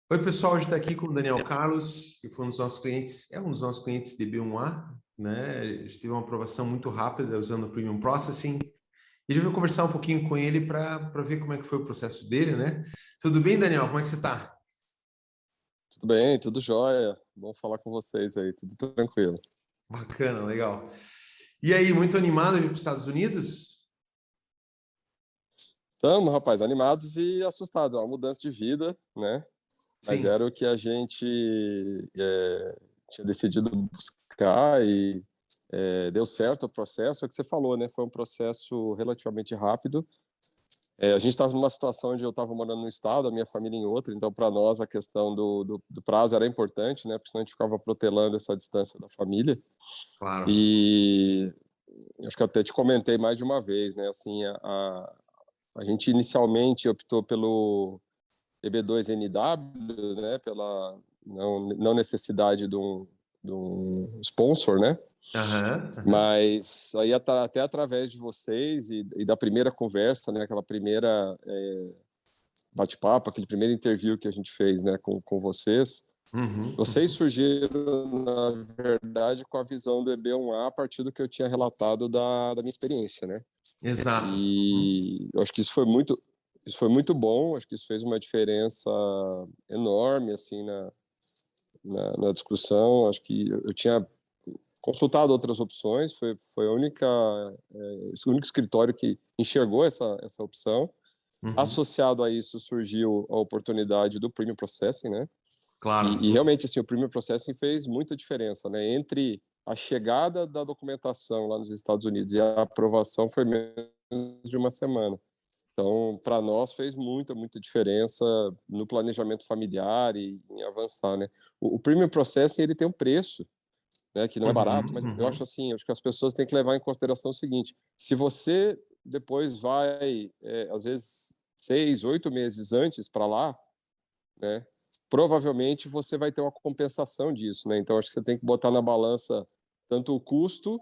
Oi, pessoal, hoje está aqui com o Daniel Carlos, que foi um dos nossos clientes, é um dos nossos clientes de B1A, né? A gente teve uma aprovação muito rápida usando o Premium Processing. E a gente vai conversar um pouquinho com ele para ver como é que foi o processo dele, né? Tudo bem, Daniel? Como é que você está? Tudo bem, tudo jóia. Bom falar com vocês aí, tudo tranquilo. Bacana, legal. E aí, muito animado de ir para os Estados Unidos? Estamos, rapaz, animados e assustados. É uma mudança de vida, né? Mas Sim, era o que a gente tinha decidido buscar e deu certo o processo. É o que você falou, né? Foi um processo relativamente rápido. A gente estava numa situação onde eu estava morando num estado, a minha família em outro, então para nós a questão do prazo era importante, né? Porque senão a gente ficava protelando essa distância da família. claro. E acho que eu até te comentei mais de uma vez, né? Assim, a gente inicialmente optou pelo EB2NW, né? Pela não necessidade de um sponsor, né? Aham, aham. Mas aí até através de vocês e da primeira conversa, né? Aquela primeira bate-papo, aquele primeiro interview que a gente fez, né? Com vocês. Uhum, Vocês uhum. surgiram, na verdade, com a visão do EB1A a partir do que eu tinha relatado da minha experiência, né? Exato. Uhum. E eu acho que isso foi muito bom, acho que isso fez uma diferença enorme, assim, na discussão. Acho que eu tinha consultado outras opções, foi o único escritório que enxergou essa opção. Uhum. Associado a isso surgiu a oportunidade do Premium Processing, né? Claro. E realmente, assim, o Premium Processing fez muita diferença, né? Entre a chegada da documentação lá nos Estados Unidos e a aprovação foi menos de uma semana. Então, para nós fez muita diferença no planejamento familiar e em avançar, né? O Premium Processing, ele tem um preço, né, que não é barato, Uhum, mas eu acho uhum. assim, acho que as pessoas têm que levar em consideração o seguinte: se você depois vai, às vezes 6, 8 meses antes para lá, né? Provavelmente você vai ter uma compensação disso, né? Então acho que você tem que botar na balança tanto o custo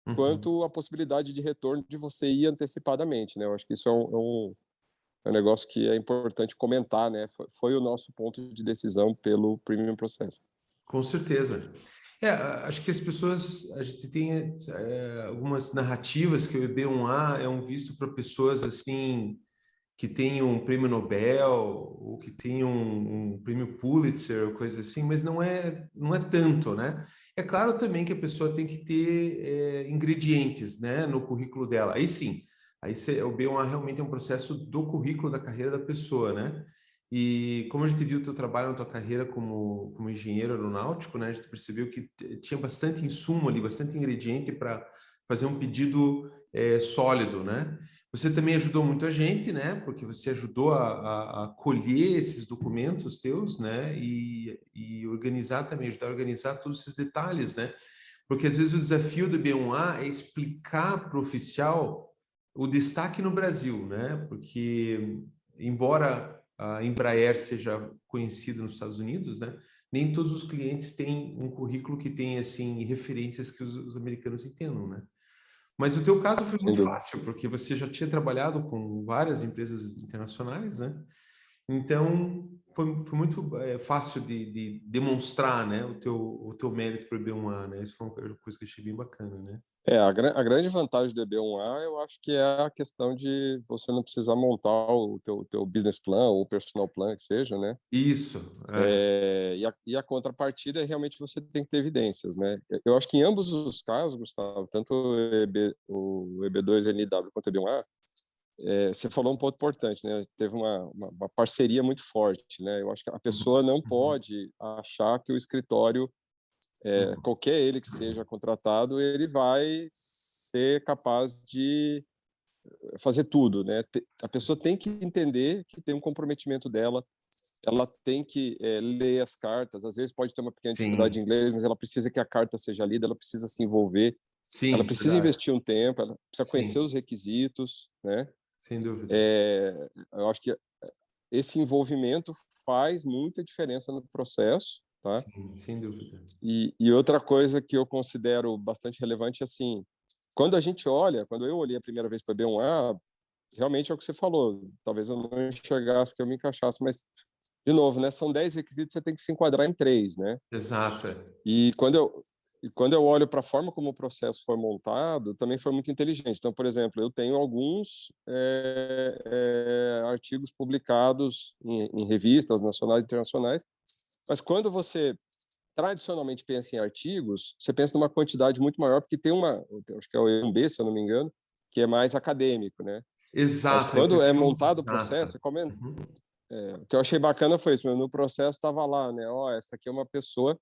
Uhum. quanto a possibilidade de retorno de você ir antecipadamente, né? Eu acho que isso é um negócio que é importante comentar, né? Foi o nosso ponto de decisão pelo Premium Process. Com certeza. Acho que as pessoas, a gente tem algumas narrativas que o EB1A é um visto para pessoas assim que têm um prêmio Nobel ou que têm um prêmio Pulitzer, ou coisa assim, mas não é tanto, né? É claro também que a pessoa tem que ter ingredientes, né, no currículo dela. Aí sim, o B1A realmente é um processo do currículo da carreira da pessoa, né? E como a gente viu o teu trabalho na tua carreira como engenheiro aeronáutico, né, a gente percebeu que tinha bastante insumo ali, bastante ingrediente para fazer um pedido sólido, né? Você também ajudou muito a gente, né? Porque você ajudou a colher esses documentos teus, né? E organizar também, ajudar a organizar todos esses detalhes, né? Porque às vezes o desafio do B1A é explicar para o oficial o destaque no Brasil, né? Porque, embora a Embraer seja conhecida nos Estados Unidos, né? Nem todos os clientes têm um currículo que tem, assim, referências que os americanos entendam, né? Mas o teu caso foi Sem muito dúvida. fácil, porque você já tinha trabalhado com várias empresas internacionais, né? Então, foi muito fácil de demonstrar, né, o teu mérito para o B1A, né? Isso foi uma coisa que eu achei bem bacana, né? A grande vantagem do EB1A, eu acho que é a questão de você não precisar montar o teu business plan ou personal plan, que seja, né? Isso, é. E a contrapartida é realmente você tem que ter evidências, né? Eu acho que em ambos os casos, Gustavo, tanto o EB2NW quanto o EB1A, você falou um ponto importante, né? Teve uma parceria muito forte, né? Eu acho que a pessoa Uhum, não uhum, pode achar que o escritório, uhum. qualquer ele que seja contratado, ele vai ser capaz de fazer tudo, né? A pessoa tem que entender que tem um comprometimento dela, ela tem que ler as cartas, às vezes pode ter uma pequena dificuldade de Sim, inglês, mas ela precisa que a carta seja lida, ela precisa se envolver, ela sim, precisa verdade. investir um tempo, ela precisa conhecer Sim, os requisitos, né? sem dúvida. Eu acho que esse envolvimento faz muita diferença no processo, tá? Sim, sem dúvida. E outra coisa que eu considero bastante relevante é assim, quando eu olhei a primeira vez para B1A, realmente é o que você falou, talvez eu não enxergasse que eu me encaixasse, mas de novo, né, são 10 requisitos, você tem que se enquadrar em 3, né? Exato. E quando eu olho para a forma como o processo foi montado, também foi muito inteligente. Então, por exemplo, eu tenho alguns artigos publicados em revistas nacionais e internacionais, mas quando você tradicionalmente pensa em artigos, você pensa numa quantidade muito maior, porque tem acho que é o EMB, se eu não me engano, que é mais acadêmico, né? Mas Exato. quando é montado o Exato. processo, você comenta. O que eu achei bacana foi isso, no processo estava lá, né? Ó, essa aqui é uma pessoa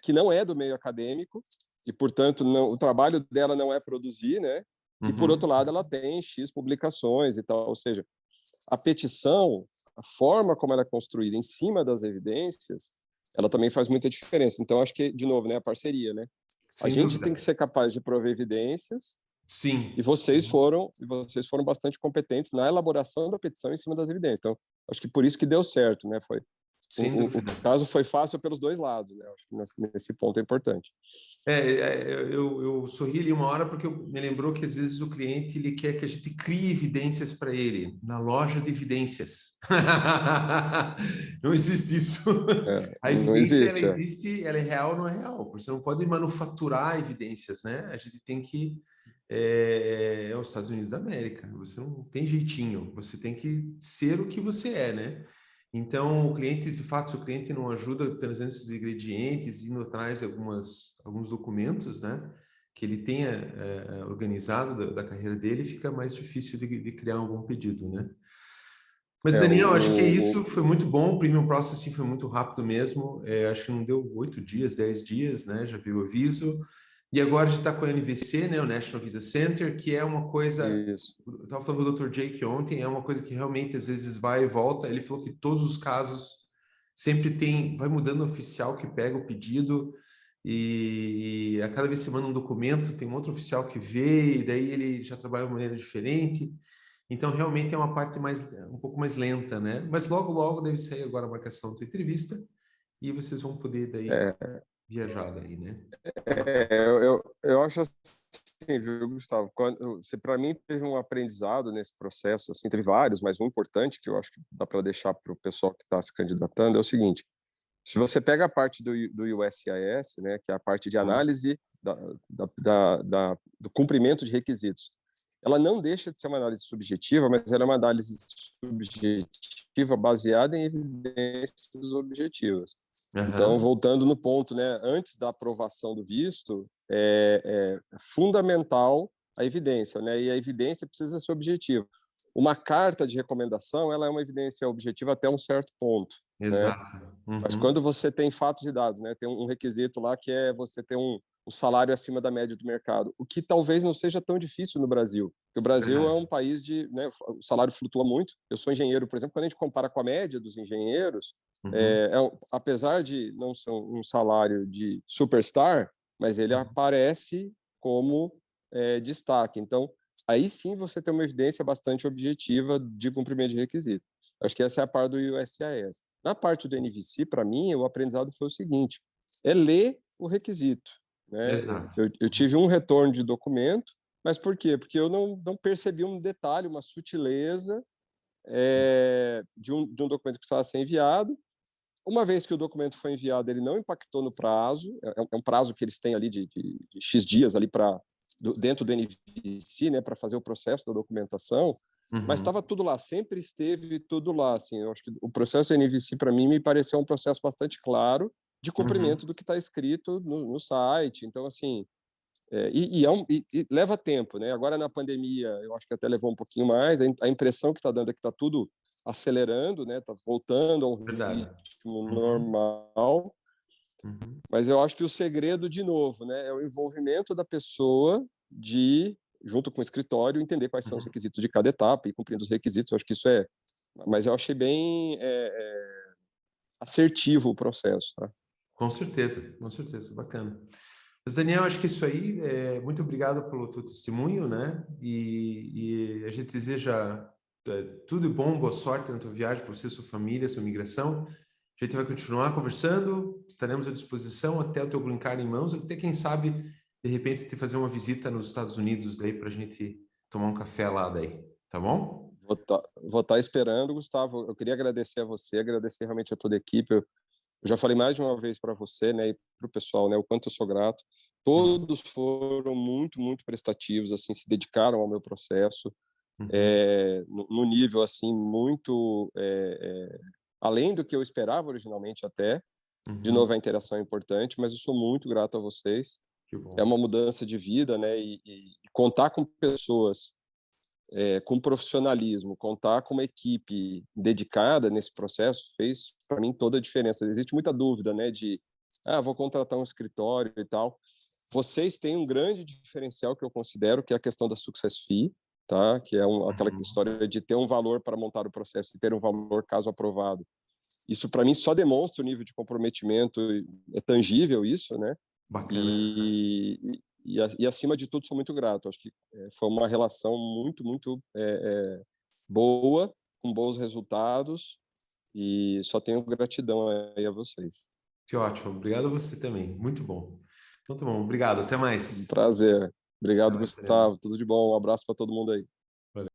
que não é do meio acadêmico e, portanto, o trabalho dela não é produzir, né? E, por outro lado, ela tem X publicações e tal. Ou seja, a petição, a forma como ela é construída em cima das evidências, ela também faz muita diferença. Então, acho que, de novo, né, a parceria, né? A Sem gente tem dúvida. que ser capaz de prover evidências Sim. e vocês foram bastante competentes na elaboração da petição em cima das evidências. Então, acho que por isso que deu certo, né? Sem O dúvida. caso foi fácil pelos dois lados, né? Acho que nesse ponto é importante. Eu sorri ali uma hora porque me lembrou que às vezes o cliente ele quer que a gente crie evidências para ele na loja de evidências. Não existe isso. A Não evidência ela existe. existe, ela é real ou não é real. Você não pode manufaturar evidências, né? A gente tem que é os Estados Unidos da América. Você não tem jeitinho. Você tem que ser o que você é, né? Então, o cliente, de fato, se o cliente não ajuda trazendo esses ingredientes, indo atrás de alguns documentos, né, que ele tenha organizado da carreira dele, fica mais difícil de criar algum pedido, né? Mas, É, Daniel, acho que é isso, foi muito bom, o Premium Processing foi muito rápido mesmo, acho que não deu 8 dias, 10 dias, né, já viu o aviso, e agora a gente está com a NVC, né, o National Visa Center, que é uma coisa, isso. eu estava falando com o Dr. Jake ontem, é uma coisa que realmente às vezes vai e volta, ele falou que todos os casos sempre vai mudando o oficial que pega o pedido, e a cada vez que você manda um documento, tem um outro oficial que vê, e daí ele já trabalha de uma maneira diferente, então, realmente é uma parte um pouco mais lenta, né? Mas logo, logo deve sair agora a marcação da entrevista e vocês vão poder daí É, viajar daí, né? eu acho assim, viu, Gustavo? Para mim teve um aprendizado nesse processo, assim, entre vários, mas um importante que eu acho que dá para deixar para o pessoal que está se candidatando é o seguinte: se você pega a parte do USCIS, né, que é a parte de Bom, análise do cumprimento de requisitos, ela não deixa de ser uma análise subjetiva, mas ela é uma análise subjetiva baseada em evidências objetivas. Então, aham, voltando no ponto, né, antes da aprovação do visto, é fundamental a evidência, né, e a evidência precisa ser objetiva. Uma carta de recomendação, ela é uma evidência objetiva até um certo ponto, né? exato. Mas Uhum, quando você tem fatos e dados, né, tem um requisito lá que é você ter um salário acima da média do mercado, o que talvez não seja tão difícil no Brasil. Porque o Brasil é um verdade. país né, o salário flutua muito. Eu sou engenheiro, por exemplo, quando a gente compara com a média dos engenheiros, Uhum, apesar de não ser um salário de superstar, mas ele uhum, aparece como destaque. Então, aí sim você tem uma evidência bastante objetiva de cumprimento de requisito. Acho que essa é a parte do USCIS. Na parte do NVC, para mim, o aprendizado foi o seguinte: é ler o requisito. Né? exato. Eu tive um retorno de documento, mas por quê? Porque eu não percebi um detalhe, uma sutileza de um documento que precisava ser enviado. Uma vez que o documento foi enviado, ele não impactou no prazo, é um prazo que eles têm ali de X dias ali dentro do NVC, né, para fazer o processo da documentação, mas Uhum, estava tudo lá, sempre esteve tudo lá, assim, eu acho que o processo do NVC, para mim, me pareceu um processo bastante claro de uhum, cumprimento do que está escrito no site, então, assim, e leva tempo, né? Agora na pandemia, eu acho que até levou um pouquinho mais. A impressão que está dando é que está tudo acelerando, né? Está voltando a um verdade. ritmo Uhum, normal. uhum, Mas eu acho que o segredo, de novo, né, é o envolvimento da pessoa junto com o escritório, entender quais são os uhum. requisitos de cada etapa e cumprindo os requisitos. Eu acho que isso é. Mas eu achei bem assertivo o processo, tá? Com certeza, bacana. Mas, Daniel, acho que é isso aí. Muito obrigado pelo teu testemunho, né? E a gente deseja tudo de bom, boa sorte na tua viagem para você, sua família, sua migração. A gente vai continuar conversando, estaremos à disposição até o teu green card em mãos, até quem sabe, de repente, te fazer uma visita nos Estados Unidos daí para a gente tomar um café lá daí, tá bom? Vou tá esperando, Gustavo. Eu queria agradecer a você, agradecer realmente a toda a equipe. Eu já falei mais de uma vez para você, né, e para o pessoal, né, o quanto eu sou grato. Todos foram muito, muito prestativos, assim, se dedicaram ao meu processo, no nível, assim, muito além do que eu esperava originalmente até. De novo, a interação é importante, mas eu sou muito grato a vocês. Que bom. É uma mudança de vida, né, e contar com pessoas com profissionalismo, contar com uma equipe dedicada nesse processo fez para mim toda a diferença. Existe muita dúvida, né, de vou contratar um escritório e tal. Vocês têm um grande diferencial que eu considero, que é a questão da success fee, tá? Que é aquela história de ter um valor para montar o processo e ter um valor caso aprovado. Isso para mim só demonstra o nível de comprometimento, é tangível isso, né? Bacana. E acima de tudo, sou muito grato. Acho que foi uma relação muito, muito boa, com bons resultados, e só tenho gratidão aí a vocês. Que ótimo. Obrigado a você também. Muito bom. Então tá bom. Obrigado. Até Um mais. prazer. Até Obrigado, mais, Fernando. Gustavo. Tudo de bom. Um abraço para todo mundo aí. Valeu.